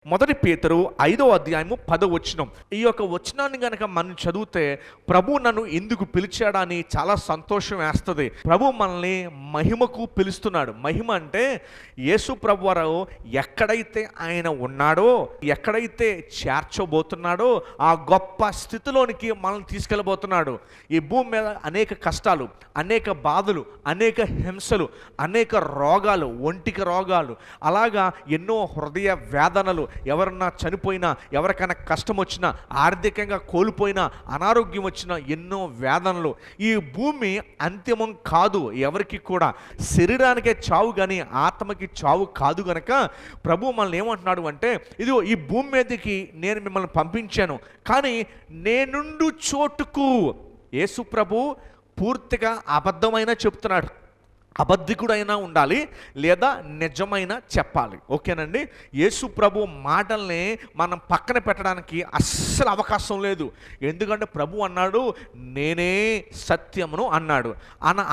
మొదటి పేతురు 5వ అధ్యాయము 10వ వచనం. ఈ యొక్క వచనాన్ని గనక మనం చదివితే ప్రభు నన్ను ఎందుకు పిలిచాడని చాలా సంతోషం వేస్తుంది. ప్రభు మనల్ని మహిమకు పిలుస్తున్నాడు. మహిమ అంటే యేసు ప్రభు వారు ఎక్కడైతే ఆయన ఉన్నాడో, ఎక్కడైతే చేర్చబోతున్నాడో ఆ గొప్ప స్థితిలోనికి మనల్ని తీసుకెళ్ళబోతున్నాడు. ఈ భూమి మీద అనేక కష్టాలు, అనేక బాధలు, అనేక హింసలు, అనేక రోగాలు, ఒంటికి రోగాలు, అలాగా ఎన్నో హృదయ వేదనలు, ఎవరన్నా చనిపోయినా, ఎవరికైనా కష్టం వచ్చినా, ఆర్థికంగా కోల్పోయినా, అనారోగ్యం వచ్చినా ఎన్నో వేదనలు. ఈ భూమి అంతిమం కాదు ఎవరికి కూడా. శరీరానికే చావు కానీ ఆత్మకి చావు కాదు గనక ప్రభు మనల్ని ఏమంటున్నాడు అంటే, ఇదిగో ఈ భూమి మీదకి నేను మిమ్మల్ని పంపించాను, కానీ నేనుండు చోటుకు. యేసు ప్రభు పూర్తిగా అబద్ధమైన చెప్తున్నాడు. అబద్ధికుడైనా ఉండాలి, లేదా నిజమైన చెప్పాలి. ఓకేనండి. యేసు ప్రభు మాటల్ని మనం పక్కన పెట్టడానికి అస్సలు అవకాశం లేదు. ఎందుకంటే ప్రభు అన్నాడు, నేనే సత్యమును అన్నాడు.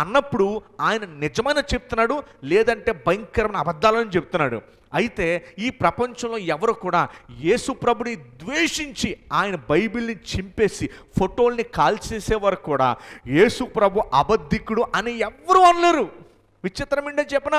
అన్నప్పుడు ఆయన నిజమైన చెప్తున్నాడు, లేదంటే భయంకరమైన అబద్ధాలను చెప్తున్నాడు. అయితే ఈ ప్రపంచంలో ఎవరు కూడా యేసు ప్రభుని ద్వేషించి ఆయన బైబిల్ని చింపేసి ఫోటోల్ని కాల్చేసే వరకు కూడా యేసు ప్రభు అబద్ధికుడు అని ఎవ్వరూ అనలేరు. విచిత్రం ఏంటో చెప్పనా,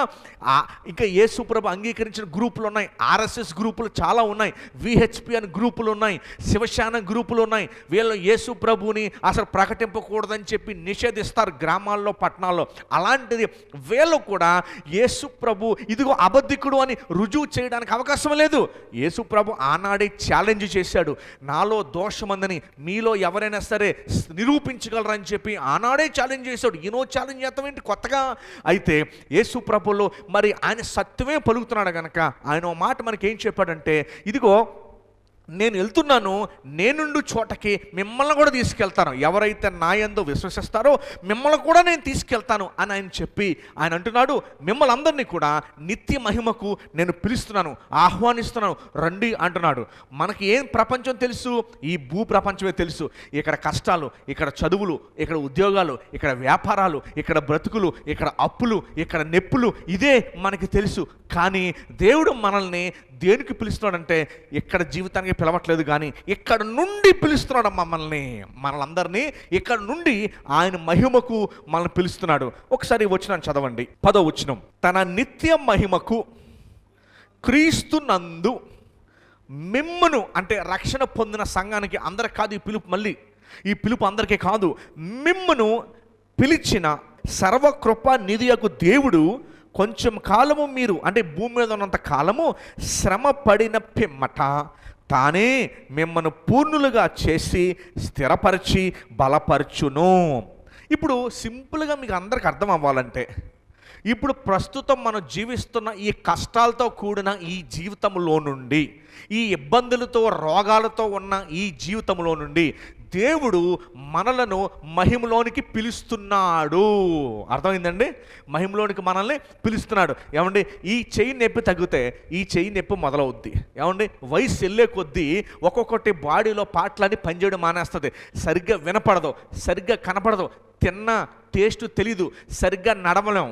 ఇంకా యేసు ప్రభు అంగీకరించిన గ్రూపులు ఉన్నాయి, ఆర్ఎస్ఎస్ గ్రూపులు చాలా ఉన్నాయి, విహెచ్పి అని గ్రూపులు ఉన్నాయి, శివశాన గ్రూపులు ఉన్నాయి. వీళ్ళు యేసు ప్రభుని అసలు ప్రకటింపకూడదని చెప్పి నిషేధిస్తారు గ్రామాల్లో, పట్టణాల్లో. అలాంటిది వీళ్ళు కూడా యేసు ప్రభు ఇదిగో అబద్ధికుడు అని రుజువు చేయడానికి అవకాశం లేదు. యేసు ప్రభు ఆనాడే ఛాలెంజ్ చేశాడు, నాలో దోషమందని మీలో ఎవరైనా సరే నిరూపించగలరని చెప్పి ఆనాడే ఛాలెంజ్ చేశాడు. ఈనో ఛాలెంజ్ చేస్తాం ఏంటి కొత్తగా? అయితే యేసు ప్రభులో మరి ఆయన సత్యమే పలుకుతున్నాడు కనుక ఆయన మాట మనకి ఏం చెప్పాడంటే, ఇదిగో నేను వెళ్తున్నాను, నేనుండు చోటకి మిమ్మల్ని కూడా తీసుకెళ్తాను, ఎవరైతే నా యందు విశ్వసిస్తారో మిమ్మల్ని కూడా నేను తీసుకెళ్తాను అని ఆయన చెప్పి ఆయన అంటున్నాడు, మిమ్మల్ని అందరినీ కూడా నిత్య మహిమకు నేను పిలుస్తున్నాను, ఆహ్వానిస్తున్నాను, రండి అంటున్నాడు. మనకి ఏం ప్రపంచం తెలుసు? ఈ భూ ప్రపంచమే తెలుసు. ఇక్కడ కష్టాలు, ఇక్కడ చదువులు, ఇక్కడ ఉద్యోగాలు, ఇక్కడ వ్యాపారాలు, ఇక్కడ బ్రతుకులు, ఇక్కడ అప్పులు, ఇక్కడ నొప్పులు, ఇదే మనకి తెలుసు. కానీ దేవుడు మనల్ని దేనికి పిలుస్తున్నాడంటే ఇక్కడ జీవితానికి పిలవట్లేదు, కానీ ఇక్కడ నుండి పిలుస్తున్నాడు మనల్ని ఇక్కడ నుండి ఆయన మహిమకు మనల్ని పిలుస్తున్నాడు. ఒకసారి వచనం చదవండి, 10వ వచనం. తన నిత్య మహిమకు క్రీస్తు నందు మిమ్మును, అంటే రక్షణ పొందిన సంఘానికి అందరికి కాదు ఈ పిలుపు, మళ్ళీ ఈ పిలుపు అందరికీ కాదు, మిమ్మును పిలిచిన సర్వకృప నిధియకు దేవుడు కొంచెం కాలము మీరు, అంటే భూమి మీద ఉన్నంత కాలము శ్రమ పడిన పిమ్మట తానే మిమ్మల్ని పూర్ణులుగా చేసి స్థిరపరిచి బలపరచును. ఇప్పుడు సింపుల్గా మీకు అందరికి అర్థం అవ్వాలంటే, ఇప్పుడు ప్రస్తుతం మనం జీవిస్తున్న ఈ కష్టాలతో కూడిన ఈ జీవితంలో నుండి, ఈ ఇబ్బందులతో రోగాలతో ఉన్న ఈ జీవితంలో నుండి దేవుడు మనలను మహిమలోనికి పిలుస్తున్నాడు. అర్థమైందండి? మహిమలోనికి మనల్ని పిలుస్తున్నాడు. ఏమండి, ఈ చెయ్యి నొప్పి తగ్గితే ఈ చెయ్యి నొప్పి మొదలవుద్ది. ఏమండి, వయసు వెళ్ళే కొద్దీ ఒక్కొక్కటి బాడీలో పార్ట్లన్నీ పనిచేయడం మానేస్తుంది. సరిగ్గా వినపడదు, సరిగ్గా కనపడదు, తిన్న టేస్ట్ తెలీదు, సరిగ్గా నడవలేం,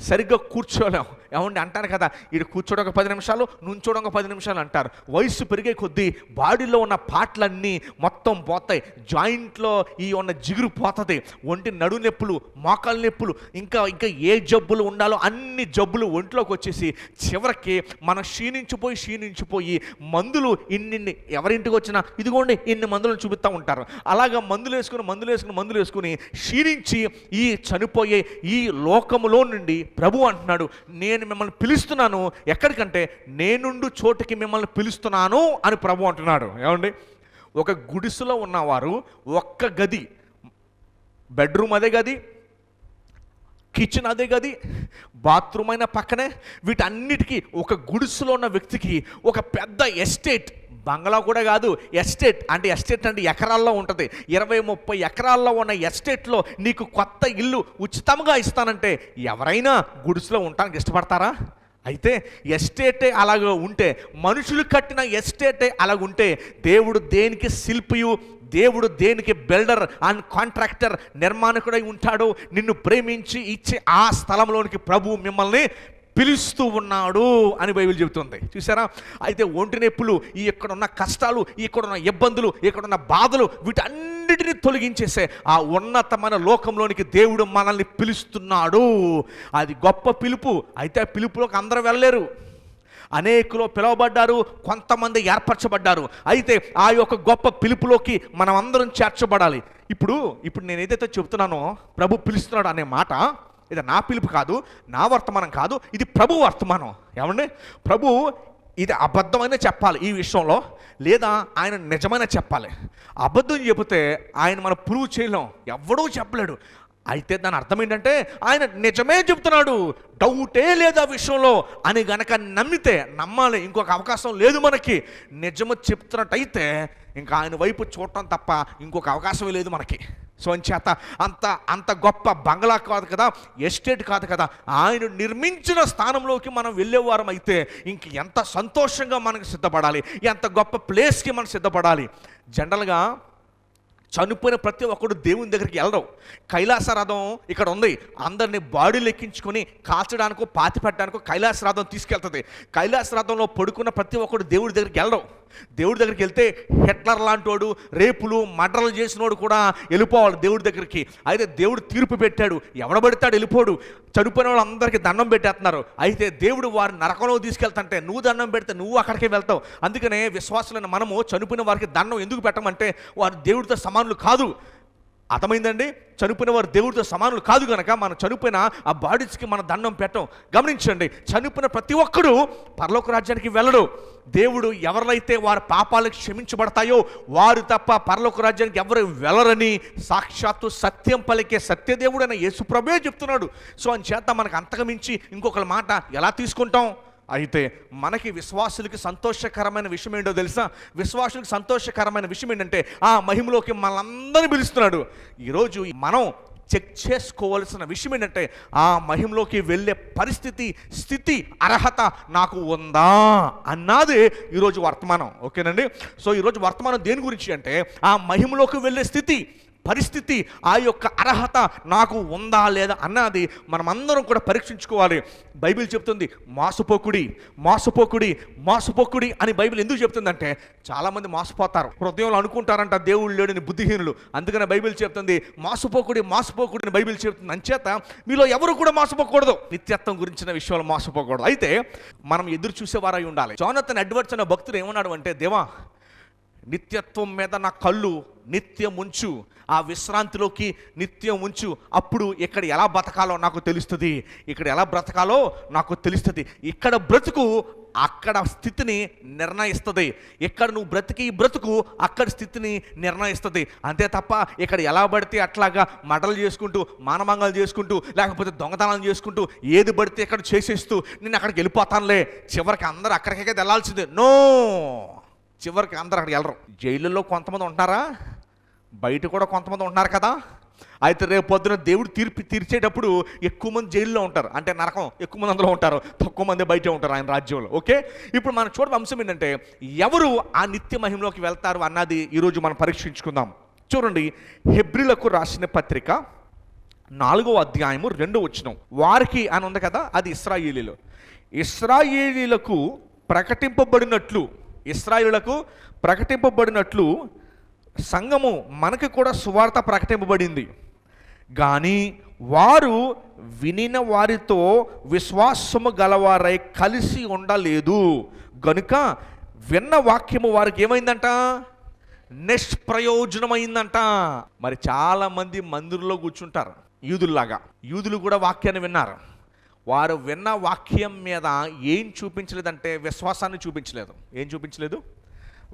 సరిగ్గా కూర్చోలేం. ఏమండి అంటారు కదా, ఇటు కూర్చోడం ఒక 10 నిమిషాలు, నుంచోడం ఒక 10 నిమిషాలు అంటారు. వయసు పెరిగే కొద్దీ బాడీలో ఉన్న పార్ట్లన్నీ మొత్తం పోతాయి. జాయింట్లో ఈ ఉన్న జిగురు పోతుంది, ఒంటి నడు నొప్పులు, మోకాలు నొప్పులు, ఇంకా ఏ జబ్బులు ఉండాలో అన్ని జబ్బులు ఒంట్లోకి వచ్చేసి చివరికి మనం క్షీణించిపోయి మందులు ఇన్ని ఎవరింటికి వచ్చినా ఇదిగోండి ఇన్ని మందులను చూపిస్తూ ఉంటారు. అలాగా మందులు వేసుకుని క్షీణించి ఈ చనిపోయే ఈ లోకములో నుండి ప్రభు అంటున్నాడు, నేను మిమ్మల్ని పిలుస్తున్నాను. ఎక్కడికంటే నేనుండు చోటుకి మిమ్మల్ని పిలుస్తున్నాను అని ప్రభు అంటున్నాడు. ఏమండి, ఒక గుడిసెలో ఉన్నవారు ఒక్క గది, బెడ్రూమ్ అదే గది, కిచెన్ అదే గది, బాత్రూమ్ అయినా పక్కనే, వీటన్నిటికీ ఒక గుడిసెలో ఉన్న వ్యక్తికి ఒక పెద్ద ఎస్టేట్, బంగ్లా కూడా కాదు, ఎస్టేట్ అంటే ఎకరాల్లో ఉంటుంది. 20-30 ఎకరాల్లో ఉన్న ఎస్టేట్లో నీకు కొత్త ఇల్లు ఉచితంగా ఇస్తానంటే ఎవరైనా గుడిసెలో ఉండడానికి ఇష్టపడతారా? అయితే ఎస్టేటే అలాగ ఉంటే, మనుషులు కట్టిన ఎస్టేటే అలాగుంటే, దేవుడు దేనికి శిల్పియు, దేవుడు దేనికి బిల్డర్ అండ్ కాంట్రాక్టర్, నిర్మాణకుడై ఉంటాడో నిన్ను ప్రేమించి ఇచ్చే ఆ స్థలంలోనికి ప్రభు మిమ్మల్ని పిలుస్తూ ఉన్నాడు అని బైబిల్ చెబుతుంది. చూసారా? అయితే ఒంటి నొప్పులు, ఈ ఇక్కడున్న కష్టాలు, ఇక్కడున్న ఇబ్బందులు, ఇక్కడున్న బాధలు, వీటన్నిటిని తొలగించేసే ఆ ఉన్నతమైన లోకంలోనికి దేవుడు మనల్ని పిలుస్తున్నాడు. అది గొప్ప పిలుపు. అయితే ఆ పిలుపులోకి అందరూ వెళ్ళలేరు. అనేకులు పిలువబడ్డారు, కొంతమంది ఏర్పరచబడ్డారు. అయితే ఆ యొక్క గొప్ప పిలుపులోకి మనం అందరం చేర్చబడాలి. ఇప్పుడు నేను ఏదైతే చెప్తున్నానో, ప్రభు పిలుస్తున్నాడు అనే మాట, ఇది నా పిలుపు కాదు, నా వర్తమానం కాదు, ఇది ప్రభు వర్తమానం. ఏమండి? ప్రభు ఇది అబద్ధమైన చెప్పాలి ఈ విషయంలో, లేదా ఆయన నిజమైన చెప్పాలి. అబద్ధం చెబితే ఆయన మనం ప్రూవ్ చేయలేం, ఎవడూ చెప్పలేడు. అయితే దాని అర్థం ఏంటంటే ఆయన నిజమే చెప్తున్నాడు, డౌటే లేదు ఆ విషయంలో అని గనక నమ్మితే, నమ్మాలి, ఇంకొక అవకాశం లేదు మనకి. నిజము చెప్తున్నట్టయితే ఇంకా ఆయన వైపు చూడటం తప్ప ఇంకొక అవకాశమే లేదు మనకి. సో అంచేత అంత గొప్ప బంగ్లా కాదు కదా, ఎస్టేట్ కాదు కదా, ఆయన నిర్మించిన స్థానంలోకి మనం వెళ్ళేవారం అయితే ఇంక ఎంత సంతోషంగా మనకు సిద్ధపడాలి, ఎంత గొప్ప ప్లేస్కి మనం సిద్ధపడాలి. జనరల్గా చనిపోయిన ప్రతి ఒక్కడు దేవుని దగ్గరికి వెళ్ళరు. కైలాసరథం ఇక్కడ ఉంది, అందరినీ బాడీలు ఎక్కించుకొని కాల్చడానికో పాతి పెట్టడానికో కైలాసరథం తీసుకెళ్తుంది. కైలాసరథంలో పడుకున్న ప్రతి ఒక్కడు దేవుడి దగ్గరికి వెళ్ళరు. దేవుడి దగ్గరికి వెళ్తే హిట్లర్ లాంటోడు, రేపులు మర్డర్లు చేసినోడు కూడా వెళ్ళిపోవాలి దేవుడి దగ్గరికి. అయితే దేవుడు తీర్పు పెట్టాడు, ఎవడబడతాడు వెళ్ళిపోడు. చనిపోయిన వాళ్ళందరికీ దండం పెట్టేస్తున్నారు. అయితే దేవుడు వారిని నరకంలో తీసుకెళ్తాంటే నువ్వు దండం పెడితే నువ్వు అక్కడికే వెళ్తావు. అందుకనే విశ్వాసులైన మనము చనిపోయిన వారికి దండం ఎందుకు పెట్టమంటే వారు దేవుడితో సమానులు కాదు. అర్థమైందండి? చనిపోయిన వారు దేవుడితో సమానులు కాదు కనుక మనం చనిపోయిన ఆ బాడీస్కి మన దండం పెట్టం. గమనించండి, చనిపోయిన ప్రతి ఒక్కడు పరలోక రాజ్యానికి వెళ్ళడు. దేవుడు ఎవరైతే వారి పాపాలకు క్షమించబడతాయో వారు తప్ప పరలోక రాజ్యానికి ఎవరు వెళ్ళరని సాక్షాత్తు సత్యం పలికే సత్యదేవుడైన యేసుప్రభువే చెప్తున్నాడు. సో అంచేత మనకు అంతకుమించి ఇంకొకరి మాట ఎలా తీసుకుంటాం? అయితే మనకి విశ్వాసులకి సంతోషకరమైన విషయం ఏంటో తెలుసా? విశ్వాసులకి సంతోషకరమైన విషయం ఏంటంటే ఆ మహిమలోకి మనందరినీ పిలుస్తున్నాడు. ఈరోజు మనం చెక్ చేసుకోవాల్సిన విషయం ఏంటంటే ఆ మహిమలోకి వెళ్ళే పరిస్థితి, స్థితి, అర్హత నాకు ఉందా అన్నది ఈరోజు వర్తమానం. ఓకేనండి? సో ఈరోజు వర్తమానం దేని గురించి అంటే ఆ మహిమలోకి వెళ్ళే స్థితి, పరిస్థితి, ఆ యొక్క అర్హత నాకు ఉందా లేదా అన్నది మనమందరం కూడా పరీక్షించుకోవాలి. బైబిల్ చెప్తుంది మోసపోకుడి, మోసపోకుడి, మోసపోకుడి అని బైబిల్ ఎందుకు చెప్తుందంటే చాలామంది మోసపోతారు, హృదయంలో అనుకుంటారంట దేవుడు లేడని బుద్ధిహీనులు. అందుకనే బైబిల్ చెప్తుంది మోసపోకుడి, మోసపోకుడి అని బైబిల్ చెప్తుంది. అంచేత మీలో ఎవరు కూడా మోసపోకూడదు, నిత్యత్వం గురించిన విషయాలు మోసపోకూడదు. అయితే మనం ఎదురు చూసేవారై ఉండాలి. జోనతన్ ఎడ్వర్డ్స్ అనే భక్తుడు ఏమన్నాడు అంటే, దేవా నిత్యత్వం మీద నా కళ్ళు నిత్యం ఉంచు, ఆ విశ్రాంతిలోకి నిత్యం ఉంచు, అప్పుడు ఇక్కడ ఎలా బతకాలో నాకు తెలుస్తుంది, ఇక్కడ ఎలా బ్రతకాలో నాకు తెలుస్తుంది. ఇక్కడ బ్రతుకు అక్కడ స్థితిని నిర్ణయిస్తుంది, ఇక్కడ నువ్వు బ్రతికి బ్రతుకు అక్కడ స్థితిని నిర్ణయిస్తుంది. అంతే తప్ప ఇక్కడ ఎలా పడితే అట్లాగా మటలు చేసుకుంటూ, మానమంగలు చేసుకుంటూ, లేకపోతే దొంగతనాలు చేసుకుంటూ, ఏది పడితే ఇక్కడ చేసేస్తూ నేను అక్కడికి వెళ్ళిపోతానులే, చివరికి అందరూ అక్కడికే వెళ్ళాల్సిందే. నో, చివరికి అందరూ అక్కడికి వెళ్ళరు. జైలులో కొంతమంది ఉంటున్నారా, బయట కూడా కొంతమంది ఉంటున్నారు కదా. అయితే రేపు పొద్దున దేవుడు తీర్చేటప్పుడు ఎక్కువ మంది జైల్లో ఉంటారు, అంటే నరకం ఎక్కువ మంది అందులో ఉంటారు, తక్కువ మంది బయట ఉంటారు ఆయన రాజ్యంలో. ఓకే, ఇప్పుడు మనం చూడ అంశం ఏంటంటే ఎవరు ఆ నిత్య మహిమలోకి వెళ్తారు అన్నది ఈరోజు మనం పరీక్షించుకుందాం. చూడండి, హెబ్రీలకు రాసిన పత్రిక 4వ అధ్యాయము 2వ వచనం. వారికి అని ఉంది కదా, అది ఇశ్రాయేలీలు. ఇశ్రాయేలీలకు ప్రకటింపబడినట్లు సంఘము మనకి కూడా సువార్త ప్రకటింపబడింది, కానీ వారు వినిన వారితో విశ్వాసము గలవారై కలిసి ఉండలేదు గనుక విన్న వాక్యము వారికి ఏమైందంట? నిష్ప్రయోజనమైందంట. మరి చాలామంది మందిరంలో కూర్చుంటారు యూదుల్లాగా. యూదులు కూడా వాక్యాన్ని విన్నారు. వారు విన్న వాక్యం మీద ఏం చూపించలేదంటే విశ్వాసాన్ని చూపించలేదు. ఏం చూపించలేదు?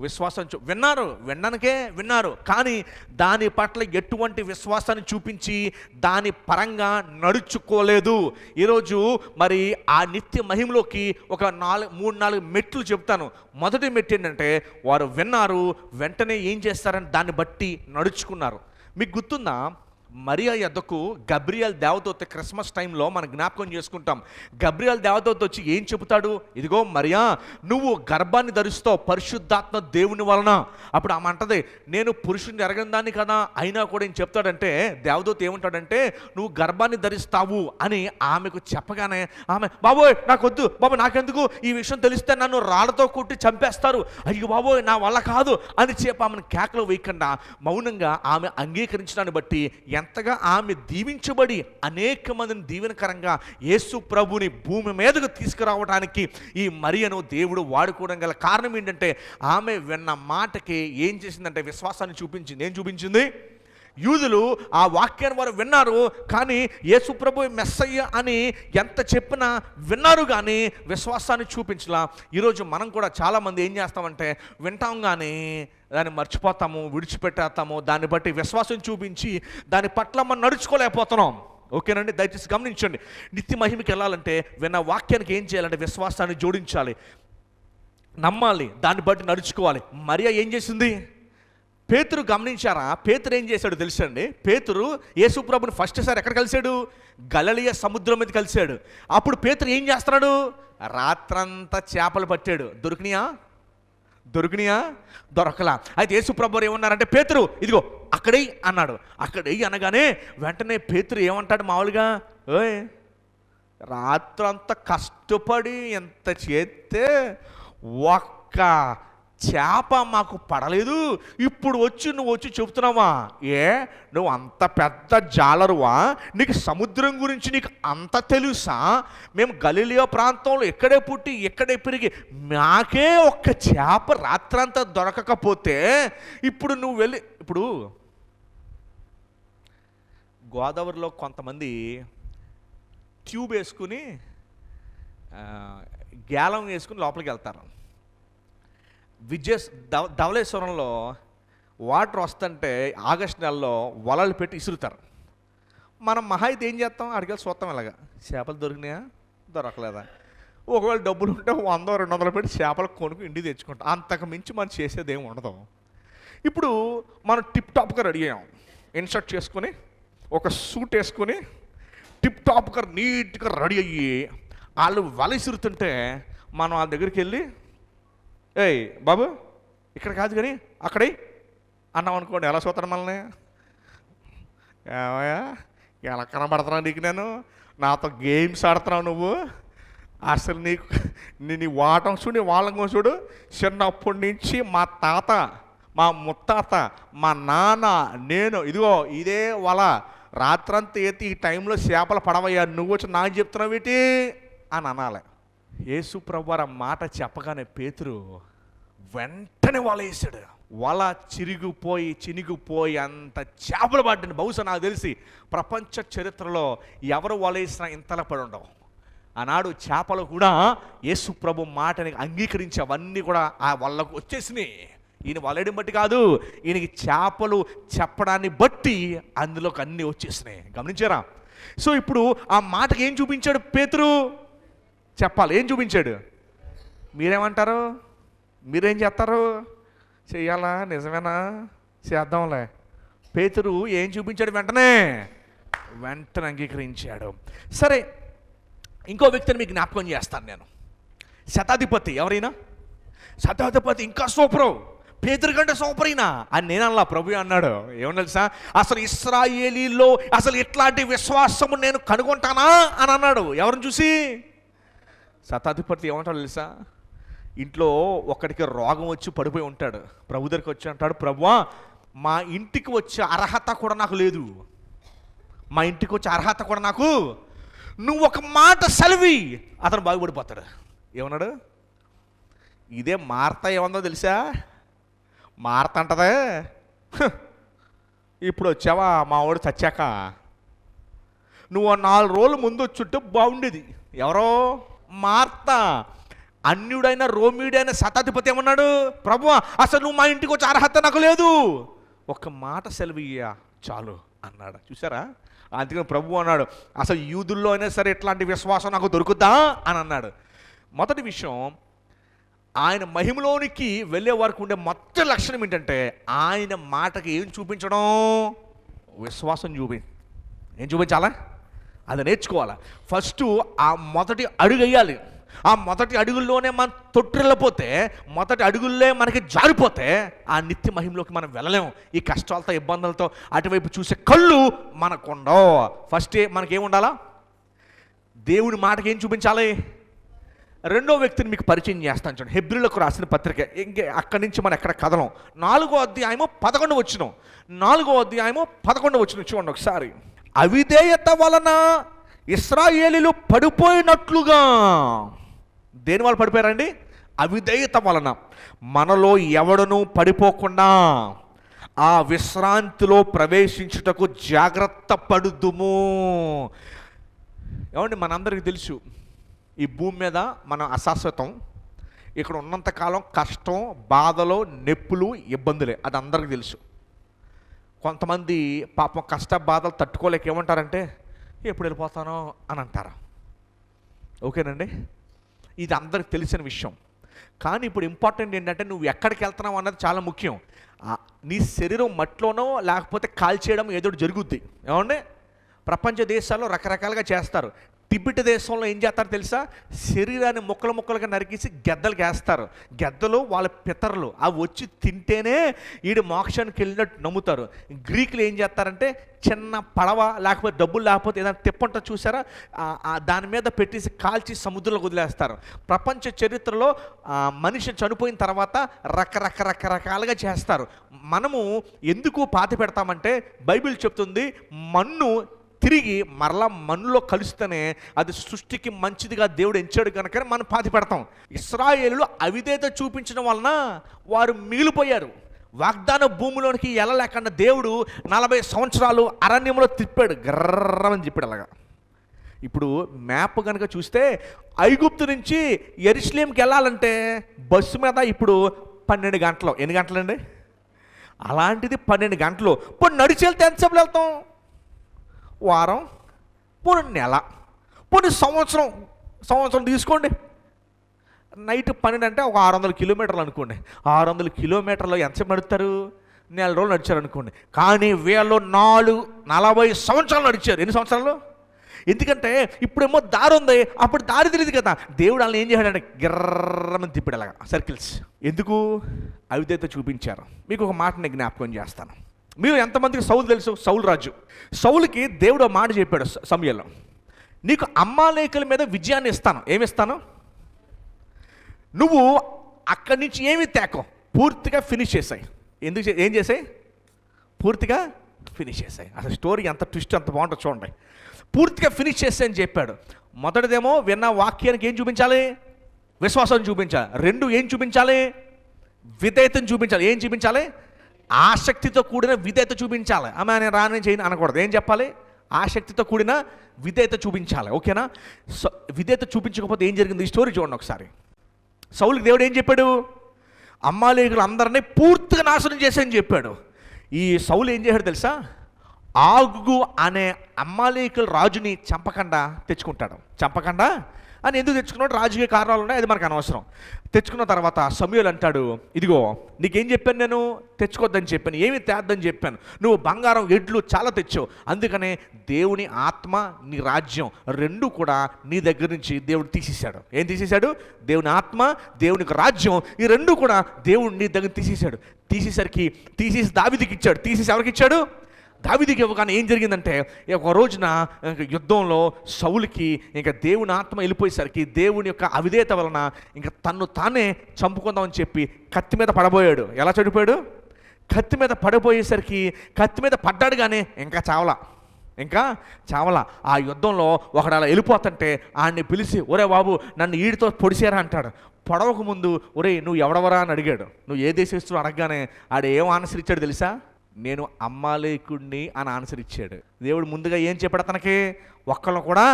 విశ్వాసం విన్నారు, కానీ దాని పట్ల ఎటువంటి విశ్వాసాన్ని చూపించి దాని పరంగా నడుచుకోలేదు. ఈరోజు మరి ఆ నిత్య మహిమలోకి ఒక 3-4 మెట్లు చెప్తాను. మొదటి మెట్టు ఏంటంటే వారు విన్నారు, వెంటనే ఏం చేస్తారని దాన్ని బట్టి నడుచుకున్నారు. మీకు గుర్తుందా, మరియా యొద్దకు గబ్రియల్ దేవదూత క్రిస్మస్ టైంలో మనం జ్ఞాపకం చేసుకుంటాం. గబ్రియల్ దేవదూత వచ్చి ఏం చెబుతాడు? ఇదిగో మరియా, నువ్వు గర్భాన్ని ధరిస్తావు పరిశుద్ధాత్మ దేవుని వలన. అప్పుడు ఆమె అంటది, నేను పురుషుని ఎరగని దాన్ని కదా, అయినా కూడా ఏం చెప్తాడంటే దేవదూత ఏమంటాడంటే, నువ్వు గర్భాన్ని ధరిస్తావు అని ఆమెకు చెప్పగానే ఆమె, బాబోయ్ నాకొద్దు బాబు, నాకెందుకు, ఈ విషయం తెలిస్తే నన్ను రాళ్ళతో కొట్టి చంపేస్తారు, అయ్యో బాబోయ్ నా వల్ల కాదు అని చెప్పి ఆమెను కేకలు వేయకుండా మౌనంగా ఆమె అంగీకరించడాన్ని బట్టి ఎంతగా ఆమె దీవించబడి అనేక మందిని దీవెనకరంగా యేసు ప్రభుని భూమి మీదకు తీసుకురావడానికి ఈ మరియను దేవుడు వాడుకోవడం గల కారణం ఏంటంటే, ఆమె విన్న మాటకి ఏం చేసిందంటే విశ్వాసాన్ని చూపించింది. ఏం చూపించింది? యూదులు ఆ వాక్యాన్ని వారు విన్నారు, కానీ యేసు ప్రభు మెస్సయ్య అని ఎంత చెప్పినా విన్నారు, కానీ విశ్వాసాన్ని చూపించలా. ఈరోజు మనం కూడా చాలామంది ఏం చేస్తామంటే వింటాం కానీ దాన్ని మర్చిపోతాము, విడిచిపెట్టేస్తాము. దాన్ని బట్టి విశ్వాసం చూపించి దాని పట్ల మనం నడుచుకోలేకపోతున్నాం. ఓకేనండి, దయచేసి గమనించండి. నిత్య మహిమకి వెళ్ళాలంటే విన్న వాక్యానికి ఏం చేయాలంటే విశ్వాసాన్ని జోడించాలి, నమ్మాలి, దాన్ని బట్టి నడుచుకోవాలి. మరియా ఏం చేసింది? పేతురు గమనించారా? పేతురు ఏం చేశాడు తెలుసండి? పేతురు యేసుప్రభుని ఫస్ట్ సారి ఎక్కడ కలిశాడు? గలిలయ సముద్రం మీద కలిశాడు. అప్పుడు పేతురు ఏం చేస్తున్నాడు? రాత్రంతా చేపలు పట్టాడు. దొరికినాయా? దొరకలా. అయితే యేసుప్రభు ఏమన్నారంటే, పేతురు ఇదిగో అక్కడే అన్నాడు. అక్కడే అనగానే వెంటనే పేతురు ఏమంటాడు మామూలుగా, ఓయ్ రాత్రంతా కష్టపడి ఎంత చేస్తే ఒక్క చేప మాకు పడలేదు, ఇప్పుడు నువ్వు వచ్చి చెబుతున్నావా? నువ్వు అంత పెద్ద జాలరువా? నీకు సముద్రం గురించి నీకు అంత తెలుసా? మేము గలిలయ ప్రాంతంలో ఎక్కడే పుట్టి ఎక్కడే పెరిగి మాకే ఒక్క చేప రాత్రంతా దొరకకపోతే ఇప్పుడు నువ్వు వెళ్ళి, ఇప్పుడు గోదావరిలో కొంతమంది ట్యూబ్ వేసుకుని గ్యాలం వేసుకుని లోపలికి వెళ్తారు. ధవళేశ్వరంలో వాటర్ వస్తుంటే ఆగస్టు నెలలో వలలు పెట్టి ఇసురుతారు. మనం మహా అయితే ఏం చేస్తాం? అడిగేసి చూస్తాం, ఇలాగా చేపలు దొరికినాయా దొరకలేదా. ఒకవేళ డబ్బులు ఉంటే 100-200 పెట్టి చేపలు కొనుక్కు ఇంటికి తెచ్చుకుంటాం. అంతకు మించి మనం చేసేది ఏమి ఉండదు. ఇప్పుడు మనం టిప్ టాప్గా రెడీ అయ్యాం, ఇన్షర్ట్ చేసుకొని ఒక సూట్ వేసుకొని టిప్ టాప్గా నీట్గా రెడీ అయ్యి వాళ్ళు వల ఇసురుతుంటే మనం వాళ్ళ దగ్గరికి వెళ్ళి, ఏయ్ బాబు ఇక్కడ కాదు కానీ అక్కడే అన్నాం అనుకోండి, ఎలా చూస్తాను మనల్ని? ఏమయ్యా ఎలా కనబడుతున్నావు నీకు? నేను నాతో గేమ్స్ ఆడుతున్నావు నువ్వు? అసలు నీ వాటం చూడు, వాళ్ళం చూడు. చిన్నప్పటి నుంచి మా తాత, మా ముత్తాత, మా నాన్న, నేను ఇదిగో ఇదే వల రాత్రంతా ఎత్తి ఈ టైంలో చేపలు పడవయ్యా, నువ్వు వచ్చి నాకు చెప్తున్నావు ఏంటి అని అనాలి. యేసు ప్రభువారు ఆ మాట చెప్పగానే పేతురు వెంటనే వల వేసాడు. వల చినిగిపోయి అంత చేపలు పడ్డాను. బహుశా నాకు తెలిసి ప్రపంచ చరిత్రలో ఎవరు వల వేసినా ఇంతలా పడి ఉండవు. ఆనాడు చేపలు కూడా యేసు ప్రభు మాటని అంగీకరించి అవన్నీ కూడా ఆ వాళ్ళకు వచ్చేసినాయి. ఈయన వలయడం బట్టి కాదు, ఈయనకి చేపలు చెప్పడాన్ని బట్టి అందులోకి అన్నీ వచ్చేసినాయి. గమనించారా? సో ఇప్పుడు ఆ మాటకి ఏం చూపించాడు పేతురు? చెప్పాలి, ఏం చూపించాడు? మీరేమంటారు? మీరేం చేస్తారు? చెయ్యాలా? నిజమేనా? చేద్దాంలే. పేతురు ఏం చూపించాడు? వెంటనే అంగీకరించాడు. సరే, ఇంకో వ్యక్తిని మీకు జ్ఞాపకం చేస్తాను నేను. శతాధిపతి. ఎవరైనా శతాధిపతి ఇంకా సూపరు, పేతురు కంటే సూపర్ అయినా అని నేను అలా ప్రభు అన్నాడు. ఏమన్నా తెలుసా? అసలు ఇశ్రాయేలీలో అసలు ఇట్లాంటి విశ్వాసము నేను కనుగొంటానా అని అన్నాడు. ఎవరిని చూసి? శతాధిపతి ఏమంటాడు తెలుసా? ఇంట్లో ఒక్కడికి రోగం వచ్చి పడిపోయి ఉంటాడు. ప్రభు దగ్గరికి వచ్చి అంటాడు, ప్రభువా మా ఇంటికి వచ్చే అర్హత కూడా నాకు లేదు, మా ఇంటికి వచ్చే అర్హత కూడా నాకు, నువ్వు ఒక మాట సెలవి అతను బాగుపడిపోతాడు. ఏమన్నాడు? ఇదే మార్త ఏమందో తెలుసా? మార్త అంటదే, ఇప్పుడు వచ్చావా మా వాడు చచ్చాక, నువ్వు 4 రోజులు ముందు వచ్చుంటే బాగుండేది. ఎవరో మార్త. అన్యుడైన రోమీయుడైన శతాధిపతి ఏమన్నాడు? ప్రభువా అసలు నువ్వు మా ఇంటికి వచ్చే అర్హత నాకు లేదు, ఒక్క మాట సెలవియ్యా చాలు అన్నాడు. చూసారా? అందుకని ప్రభు అన్నాడు, అసలు యూదుల్లో అయినా సరే ఇట్లాంటి విశ్వాసం నాకు దొరుకుద్దా అని అన్నాడు. మొదటి విషయం, ఆయన మహిమలోనికి వెళ్ళే వరకు ఉండే మొత్తం లక్షణం ఏంటంటే ఆయన మాటకి ఏం చూపించడం? విశ్వాసం ఏం చూపించాలా? అది నేర్చుకోవాలా. ఫస్ట్ ఆ మొదటి అడుగు వేయాలి. ఆ మొదటి అడుగుల్లోనే మనం తొట్టిల్లిపోతే, మొదటి అడుగుల్లో మనకి జారిపోతే ఆ నిత్య మహిమలోకి మనం వెళ్ళలేము. ఈ కష్టాలతో ఇబ్బందులతో అటువైపు చూసే కళ్ళు మనకుండవు. ఫస్ట్ మనకేముండాలా? దేవుడి మాటకి ఏం చూపించాలి? రెండో వ్యక్తిని మీకు పరిచయం చేస్తాను చూడండి. హెబ్రీలకు రాసిన పత్రిక. ఇంకే అక్కడి నుంచి మనం ఎక్కడ కదలం. 4వ అధ్యాయము 11వ వచనం. 4వ అధ్యాయము 11వ వచనం చూడండి ఒకసారి. అవిధేయత వలన ఇశ్రాయేలీయులు పడిపోయినట్లుగా. దేని వల్ల పడిపోయారండి? అవిధేయత వలన. మనలో ఎవడనూ పడిపోకుండా ఆ విశ్రాంతిలో ప్రవేశించుటకు జాగ్రత్త పడుదుము. ఏమండి, మనందరికీ తెలుసు ఈ భూమి మీద మనం అశాశ్వతం. ఇక్కడ ఉన్నంతకాలం కష్టం, బాధలు, నొప్పులు, ఇబ్బందులే. అది అందరికీ తెలుసు. కొంతమంది పాపం కష్ట బాధలు తట్టుకోలేక ఏమంటారంటే ఎప్పుడు వెళ్ళిపోతానో అని అంటారు. ఓకేనండి, ఇది అందరికి తెలిసిన విషయం. కానీ ఇప్పుడు ఇంపార్టెంట్ ఏంటంటే నువ్వు ఎక్కడికి వెళ్తున్నావు అన్నది చాలా ముఖ్యం. నీ శరీరం మట్టిలోనో లేకపోతే కాల్చేయడం ఏదో జరుగుద్ది. ఏమండి, ప్రపంచ దేశాల్లో రకరకాలుగా చేస్తారు. టిబెట్ దేశంలో ఏం చేస్తారు తెలుసా? శరీరాన్ని ముక్కలు ముక్కలుగా నరికేసి గెద్దలకు వేస్తారు. గెద్దలు వాళ్ళ పితరులు అవి వచ్చి తింటేనే ఈడు మోక్షానికి వెళ్ళినట్టు నమ్ముతారు. గ్రీకులు ఏం చేస్తారంటే చిన్న పడవ లేకపోతే డబ్బులు లేకపోతే ఏదైనా తిప్పంట చూసారా, దాని మీద పెట్టేసి కాల్చి సముద్రంలోకి వదిలేస్తారు. ప్రపంచ చరిత్రలో మనిషి చనిపోయిన తర్వాత రకరకాలుగా చేస్తారు. మనము ఎందుకు పాతి పెడతామంటే బైబిల్ చెప్తుంది మన్ను తిరిగి మరలా మన్నులో కలిస్తేనే అది సృష్టికి మంచిదిగా దేవుడు ఎంచాడు కనుక మనం పాతి పెడతాం. ఇశ్రాయేలులు అవిధేయత చూపించడం వలన వారు మిగిలిపోయారు. వాగ్దాన భూమిలోనికి వెళ్ళలేకుండా దేవుడు 40 సంవత్సరాలు అరణ్యంలో తిప్పాడు. గర్రమని చెప్పాడు. అలాగా ఇప్పుడు మ్యాప్ కనుక చూస్తే ఐగుప్తు నుంచి యెరూషలేంకి వెళ్ళాలంటే బస్సు మీద ఇప్పుడు 12 గంటలు. ఎన్ని గంటలండి? అలాంటిది 12 గంటలు. ఇప్పుడు నడిచి వెళ్తే ఎంతసేపు వెళ్తాం? వారం, పోనీ నెల, పోనీ సంవత్సరం తీసుకోండి. నైట్ 12 అంటే ఒక 600 కిలోమీటర్లు అనుకోండి. 600 కిలోమీటర్లు ఎంతసేపు నడుస్తారు? నెల రోజులు నడిచారు అనుకోండి. కానీ వీళ్ళు 40 సంవత్సరాలు నడిచారు. ఎన్ని సంవత్సరాలు? ఎందుకంటే ఇప్పుడేమో దారి ఉంది, అప్పుడు దారి తెలియదు కదా. దేవుడు వాళ్ళని ఏం చేశాడంటే గిర్రమని తిప్పాడు అలాగా సర్కిల్స్. ఎందుకు? అవిధేయత చూపించారు. మీకు ఒక మాట నేను జ్ఞాపకం చేస్తాను. మీరు ఎంతమందికి సౌలు తెలుసు? సౌలు రాజు. సౌలుకి దేవుడు మాట చెప్పాడు సమూయేలులో, నీకు అమాలేకుల మీద విజయాన్ని ఇస్తాను. ఏమిస్తాను? నువ్వు అక్కడి నుంచి ఏమి తేకో, పూర్తిగా ఫినిష్ చేసాయి. ఏం చేసాయి? పూర్తిగా ఫినిష్ చేసాయి. అసలు స్టోరీ ఎంత ట్విస్ట్, అంత బాగుంటుంది చూడండి. పూర్తిగా ఫినిష్ చేసాయి అని చెప్పాడు. మొదటిదేమో విన్న వాక్యానికి ఏం చూపించాలి? విశ్వాసం చూపించాలి. 2 ఏం చూపించాలి? విధేయతను చూపించాలి. ఏం చూపించాలి? ఆసక్తితో కూడిన విధేయత చూపించాలి. ఆమె నేను రాని చేయను అనకూడదు. ఏం చెప్పాలి? ఆసక్తితో కూడిన విధేయత చూపించాలి. ఓకేనా? విధేయత చూపించకపోతే ఏం జరిగింది? ఈ స్టోరీ చూడండి ఒకసారి. సౌలుకి దేవుడు ఏం చెప్పాడు? అమాలేకులు అందరినీ పూర్తిగా నాశనం చేసేయని చెప్పాడు. ఈ సౌలు ఏం చేశాడు తెలుసా? ఆగు అనే అమాలేకుల రాజుని చంపకుండా తెచ్చుకుంటాడు. చంపకుండా అని ఎందుకు తెచ్చుకున్నాడు? రాజకీయ కారణాలు ఉన్నాయి, అది మనకు అనవసరం. తెచ్చుకున్న తర్వాత సమూయేలు అంటాడు, ఇదిగో నీకేం చెప్పాను, నేను తెచ్చుకోవద్దని చెప్పాను, ఏమి తేద్దని చెప్పాను, నువ్వు బంగారం, ఎడ్లు చాలా తెచ్చావు, అందుకనే దేవుని ఆత్మ, నీ రాజ్యం 2 కూడా నీ దగ్గర నుంచి దేవుడు తీసేశాడు. ఏం తీసేశాడు? దేవుని ఆత్మ, దేవునికి రాజ్యం, ఈ 2 కూడా దేవుడు నీ దగ్గర తీసేశాడు. తీసేసి దావీదుకి ఇచ్చాడు. తీసేసి ఎవరికి ఇచ్చాడు? దావీదుకి ఇవ్వగానే ఏం జరిగిందంటే ఒక రోజున యుద్ధంలో సౌలుకి ఇంకా దేవుని ఆత్మ వెళ్ళిపోయేసరికి దేవుని యొక్క అవిధేయత వలన ఇంకా తన్ను తానే చంపుకుందామని చెప్పి కత్తి మీద పడబోయాడు. ఎలా చనిపోయాడు? కత్తి మీద పడబోయేసరికి కత్తి మీద పడ్డాడు కానీ ఇంకా చావలా. ఆ యుద్ధంలో ఒకడు అలా వెళ్ళిపోతుంటే ఆయన్ని పిలిచి, ఒరే బాబు నన్ను ఈడితో పొడిచారా అంటాడు. పొడవకు ముందు ఒరే నువ్వు ఎవడవరా అని అడిగాడు. నువ్వు ఏ దేశస్తుడు అడగగానే ఆడు ఏం ఆన్సర్ ఇచ్చాడు తెలుసా? నేను అమాలేకుడిని అని ఆన్సర్ ఇచ్చాడు. దేవుడు ముందుగా ఏం చెప్పాడు? తనకి ఒక్కళ్ళు కూడా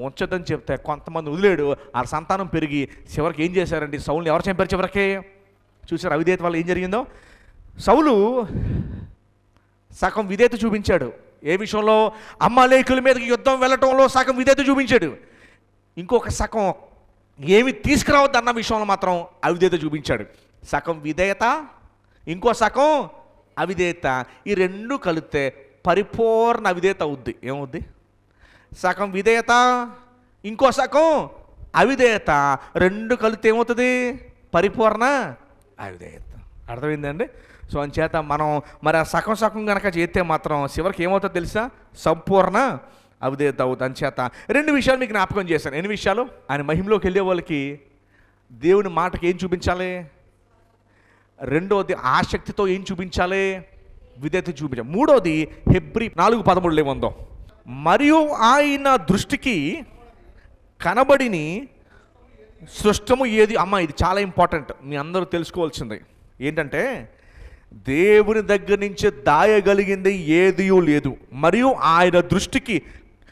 ఉంచదని చెప్తే కొంతమంది వదిలేడు. ఆ సంతానం పెరిగి చివరికి ఏం చేశారండి? సౌలుని ఎవరు చంపారు చివరికి? చూసారు అవిధేయత వల్ల ఏం జరిగిందో? సౌలు సగం విధేయత చూపించాడు. ఏ విషయంలో? అమాలేకుల మీదకి యుద్ధం వెళ్ళటంలో సగం విధేయత చూపించాడు. ఇంకొక సగం ఏమి తీసుకురావద్దు అన్న విషయంలో మాత్రం అవిధేయత చూపించాడు. సగం విధేయత, ఇంకో సగం అవిధేయత. ఈ 2 కలిపితే పరిపూర్ణ అవిధేయత అవుద్ది. ఏమవుద్ది? సగం విధేయత, ఇంకో సగం అవిధేయత, రెండు కలిపితే ఏమవుతుంది? పరిపూర్ణ అవిధేయత. అర్థమైందండి? సో అంచేత మనం మరి ఆ సగం సగం కనుక చేస్తే మాత్రం చివరికి ఏమవుతుందో తెలుసా? సంపూర్ణ అవిధేయత అవుతుంది. అంచేత రెండు విషయాలు మీకు జ్ఞాపకం చేశాను. ఎన్ని విషయాలు? ఆయన మహిమలోకి వెళ్ళే వాళ్ళకి దేవుని మాటకి ఏం చూపించాలి? రెండోది ఆసక్తితో ఏం చూపించాలి? విధేయత చూపించాలి. మూడోది హెబ్రీ 4:13 ఏముందో, మరియు ఆయన దృష్టికి కనబడిని సృష్టము ఏది. అమ్మ, ఇది చాలా ఇంపార్టెంట్, మీ అందరూ తెలుసుకోవాల్సింది ఏంటంటే, దేవుని దగ్గర నుంచి దాయగలిగింది ఏదియూ లేదు, మరియు ఆయన దృష్టికి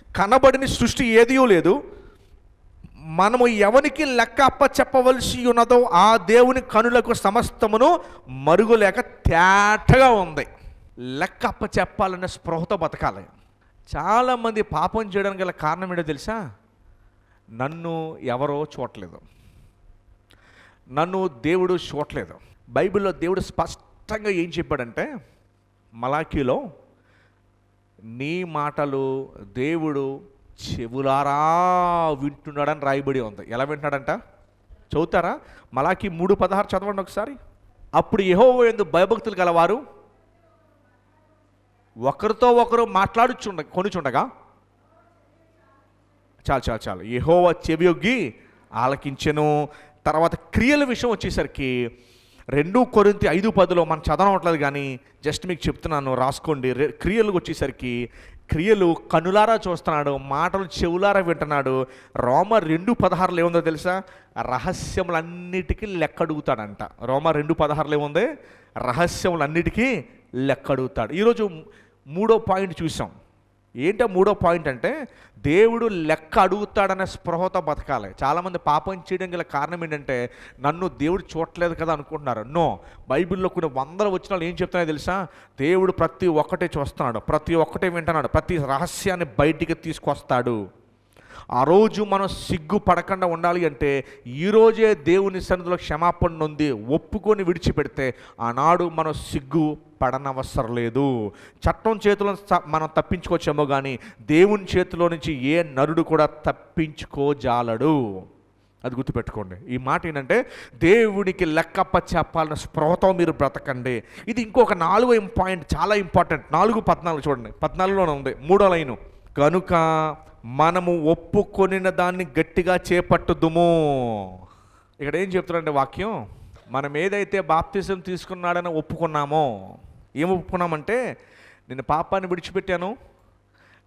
కనబడిన సృష్టి ఏదియూ లేదు. మనము ఎవరికి లెక్క అప్పచెప్పవలసి ఉన్నదో ఆ దేవుని కనులకు సమస్తమును మరుగులేక తేటగా ఉంది. లెక్క అప్పచెప్పాలనే స్పృహతో బతకాలి. చాలామంది పాపం చేయడానికి గల కారణం ఏంటో తెలుసా? నన్ను ఎవరో చూడలేదు, నన్ను దేవుడు చూడలేదు. బైబిల్లో దేవుడు స్పష్టంగా ఏం చెప్పాడంటే, మలాకీలో నీ మాటలు దేవుడు చెవులారా వింటున్నాడని రాయబడి ఉంది. ఎలా వింటున్నాడంట? చదువుతారా? మలాకీ 3:16 చదవండి ఒకసారి. అప్పుడు యెహోవా యందు భయభక్తులు గలవారు ఒకరితో ఒకరు కొనుచుండగా చాలు యెహోవా చెవియొగ్గి ఆలకించెను. తర్వాత క్రియల విషయం వచ్చేసరికి 2 కొరింథీ 5:10 మనం చదవట్లేదు కానీ జస్ట్ మీకు చెప్తున్నాను, రాసుకోండి. క్రియలకు వచ్చేసరికి క్రియలు కనులారా చూస్తున్నాడు, మాటలు చెవులారా వింటున్నాడు. రోమా 2:16 ఏముందో తెలుసా? రహస్యములన్నిటికీ లెక్కడుగుతాడంట. రోమా 2:16 ఏముంది? రహస్యములన్నిటికీ లెక్కడుగుతాడు. ఈరోజు 3వ పాయింట్ చూసాం. ఏంటో 3వ పాయింట్ అంటే, దేవుడు లెక్క అడుగుతాడనే స్పృహతో బతకాలి. చాలామంది పాపం చేయడం గల కారణం ఏంటంటే, నన్ను దేవుడు చూడట్లేదు కదా అనుకుంటున్నారు. నో, బైబిల్లో కొన్ని 100 వచనాలు ఏం చెప్తున్నాయో తెలుసా? దేవుడు ప్రతి ఒక్కటే చూస్తున్నాడు, ప్రతి ఒక్కటే వింటున్నాడు, ప్రతి రహస్యాన్ని బయటికి తీసుకొస్తాడు. ఆ రోజు మనం సిగ్గు పడకుండా ఉండాలి అంటే ఈరోజే దేవుని సన్నిధిలో క్షమాపణ నొంది ఒప్పుకొని విడిచిపెడితే ఆనాడు మనం సిగ్గు పడనవసరం లేదు. చట్టం చేతిలో మనం తప్పించుకోవచ్చేమో కానీ దేవుని చేతిలో నుంచి ఏ నరుడు కూడా తప్పించుకోజాలడు. అది గుర్తుపెట్టుకోండి. ఈ మాట ఏంటంటే, దేవునికి లెక్కప్ప చెప్పాలన్న స్పృహతో మీరు బ్రతకండి. ఇది ఇంకొక 4వ పాయింట్ చాలా ఇంపార్టెంట్. 4:14 చూడండి, 14లోనే ఉంది 3వ లైను. కనుక మనము ఒప్పుకొనిన దాన్ని గట్టిగా చేపట్టుదుము. ఇక్కడ ఏం చెప్తున్నారంటే వాక్యం, మనం ఏదైతే బాప్తిజం తీసుకున్నాడని ఒప్పుకున్నామో, ఏం ఒప్పుకున్నామంటే, నేను పాపాన్ని విడిచిపెట్టాను,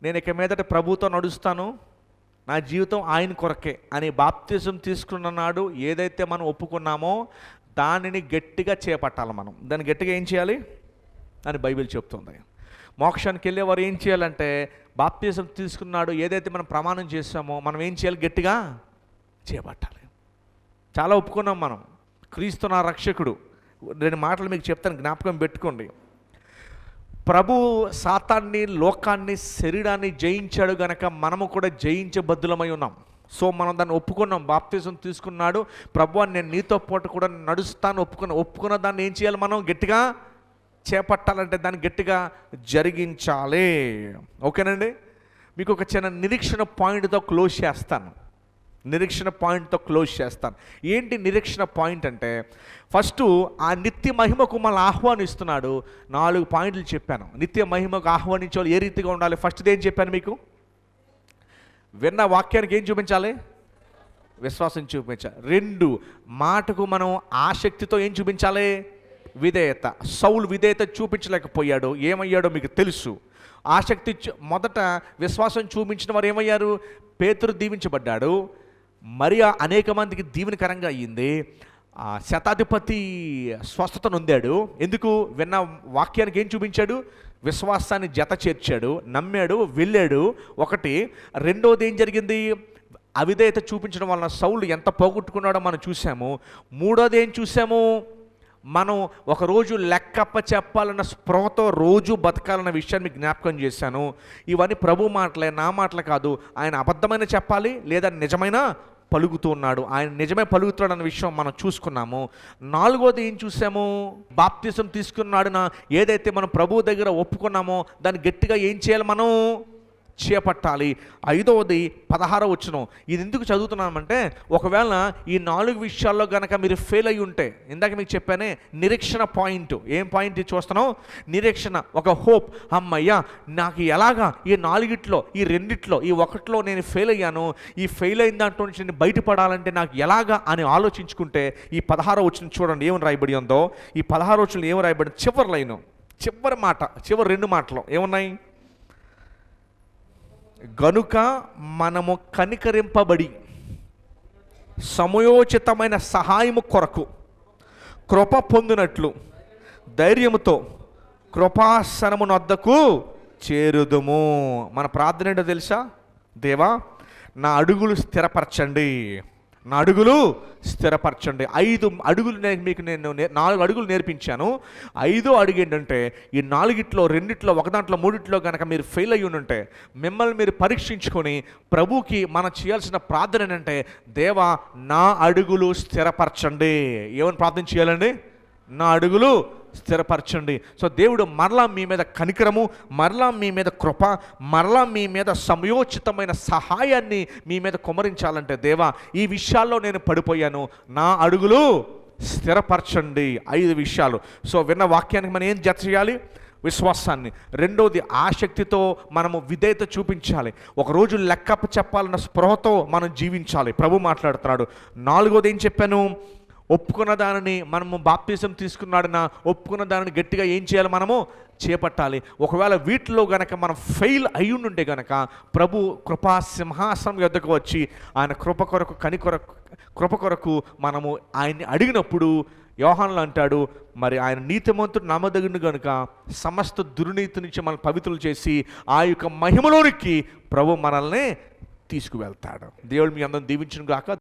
నేను ఇక మీదట ప్రభుతో నడుస్తాను, నా జీవితం ఆయన కొరకే అని బాప్తిజం తీసుకున్న నాడు ఏదైతే మనం ఒప్పుకున్నామో దానిని గట్టిగా చేపట్టాలి. మనం దాన్ని గట్టిగా ఏం చేయాలి అని బైబిల్ చెప్తుంది. మోక్షానికి వెళ్ళేవారు ఏం చేయాలంటే, బాప్తిజం తీసుకున్నాడు ఏదైతే మనం ప్రమాణం చేస్తామో మనం ఏం చేయాలి? గట్టిగా చేపట్టాలి. చాలా ఒప్పుకున్నాం మనం, క్రీస్తు నా రక్షకుడు. 2 మాటలు మీకు చెప్తాను, జ్ఞాపకం పెట్టుకోండి. ప్రభు సాతాన్ని, లోకాన్ని, శరీరాన్ని జయించాడు గనక మనము కూడా జయించబద్దులమై ఉన్నాం. సో మనం దాన్ని ఒప్పుకున్నాం, బాప్తిజం తీసుకున్నాడు, ప్రభువా నేను నీతో పాటు కూడా నడుస్తాను ఒప్పుకున్న దాన్ని ఏం చేయాలి? మనం గట్టిగా చేపట్టాలంటే దాన్ని గట్టిగా జరిగించాలి. ఓకేనండి? మీకు ఒక చిన్న నిరీక్షణ పాయింట్తో క్లోజ్ చేస్తాను. ఏంటి నిరీక్షణ పాయింట్ అంటే, ఫస్ట్ ఆ నిత్య మహిమకు మనల్ని ఆహ్వానిస్తున్నాడు. 4 పాయింట్లు చెప్పాను. నిత్య మహిమకు ఆహ్వానించే వాళ్ళు ఏ రీతిగా ఉండాలి? ఫస్ట్ది ఏం చెప్పాను మీకు? విన్న వాక్యానికి ఏం చూపించాలి? విశ్వాసం చూపించాలి. 2, మాటకు మనం ఆసక్తితో ఏం చూపించాలి? విధేయత. సౌలు విధేయత చూపించలేకపోయాడు, ఏమయ్యాడో మీకు తెలుసు. ఆసక్తి మొదట విశ్వాసం చూపించిన వారు ఏమయ్యారు? పేతురు దీవించబడ్డాడు, మరియా అనేక మందికి దీవెనకరంగా అయ్యింది, శతాధిపతి స్వస్థత నొందాడు. ఎందుకు? విన్న వాక్యానికి ఏం చూపించాడు? విశ్వాసాన్ని జత చేర్చాడు, నమ్మాడు, వెళ్ళాడు. ఒకటి. రెండోది ఏం జరిగింది? అవిధేయత చూపించడం వలన సౌలు ఎంత పోగొట్టుకున్నాడో మనం చూసాము. మూడోది ఏం చూసాము? మనం ఒకరోజు లెక్కప్ప చెప్పాలన్న స్పృహతో రోజు బతకాలన్న విషయాన్ని మీకు జ్ఞాపకం చేశాను. ఇవన్నీ ప్రభు మాటలే, నా మాటలు కాదు. ఆయన అబద్ధమైన చెప్పాలి లేదా నిజమైన పలుకుతూ ఉన్నాడు. ఆయన నిజమే పలుకుతున్నాడు అన్న విషయం మనం చూసుకున్నాము. నాలుగోది ఏం చూసాము? బాప్తిసం తీసుకున్నాడున ఏదైతే మనం ప్రభువు దగ్గర ఒప్పుకున్నామో దాన్ని గట్టిగా ఏం చేయాలి? మనం చేపట్టాలి. ఐదవది 16వ వచనం. ఇది ఎందుకు చదువుతున్నామంటే, ఒకవేళ ఈ 4 విషయాల్లో గనక మీరు ఫెయిల్ అయ్యి ఉంటే, ఇందాక మీకు చెప్పానే నిరీక్షణ పాయింట్. ఏం పాయింట్ చూస్తున్నాం? నిరీక్షణ, ఒక హోప్. అమ్మయ్యా, నాకు ఎలాగా ఈ 4 ఈ 2 ఈ 1 నేను ఫెయిల్ అయ్యాను, ఈ ఫెయిల్ అయిన దాంట్లో నుంచి నేను బయటపడాలంటే నాకు ఎలాగా అని ఆలోచించుకుంటే ఈ 16వ వచనం చూడండి ఏమని రాయబడి ఉందో. ఈ 16వ వచనం ఏమి రాయబడి? చివరి లైను, చివరి మాట, చివరి 2 మాటలు ఏమున్నాయి? గనుక మనము కనికరింపబడి సమయోచితమైన సహాయము కొరకు కృప పొందినట్లు ధైర్యముతో కృపాసనమునొద్దకు చేరుదుము. మన ప్రార్థన ఏంటో తెలుసా? దేవా, నా అడుగులు స్థిరపరచండి, నా అడుగులు స్థిరపరచండి. 5 అడుగులు నేను 4 అడుగులు నేర్పించాను. 5వ అడుగు ఏంటంటే, ఈ 4 2 1 3 కనుక మీరు ఫెయిల్ అయ్యి ఉంటే మిమ్మల్ని మీరు పరీక్షించుకొని ప్రభుకి మనం చేయాల్సిన ప్రార్థన ఏంటంటే, దేవా నా అడుగులు స్థిరపరచండి. ఏమని ప్రార్థన చేయాలండి? నా అడుగులు స్థిరపరచండి. సో దేవుడు మరలా మీ మీద కనికరము, మరలా మీ మీద కృప, మరలా మీ మీద సమయోచితమైన సహాయాన్ని మీ మీద కుమ్మరించాలంటే, దేవా ఈ విషయాల్లో నేను పడిపోయాను, నా అడుగులు స్థిరపరచండి. 5 విషయాలు. సో విన్న వాక్యానికి మనం ఏం జత చేయాలి? విశ్వాసాన్ని. రెండోది ఆసక్తితో మనము విధేయత చూపించాలి. ఒకరోజు లెక్కప్ప చెప్పాలన్న స్పృహతో మనం జీవించాలి. ప్రభు మాట్లాడుతున్నాడు. 4వది ఏం చెప్పాను? ఒప్పుకున్న దానిని, మనము బాప్తిసం తీసుకున్నాడన ఒప్పుకున్న దానిని గట్టిగా ఏం చేయాలి? మనము చేపట్టాలి. ఒకవేళ వీటిలో గనక మనం ఫెయిల్ అయ్యుంటే గనక ప్రభు కృపా సింహాసనం యొద్దకు వచ్చి ఆయన కృప కొరకు మనము ఆయన్ని అడిగినప్పుడు యోహానులు అంటాడు, మరి ఆయన నీతిమంతుడు నమ్మదగిన గనుక సమస్త దుర్నీతి నుంచి మనల్ని పవిత్రులు చేసి ఆ యొక్క మహిమలోనికి ప్రభు మనల్ని తీసుకువెళ్తాడు. దేవుడు మీ అందరం దీవించును గాక.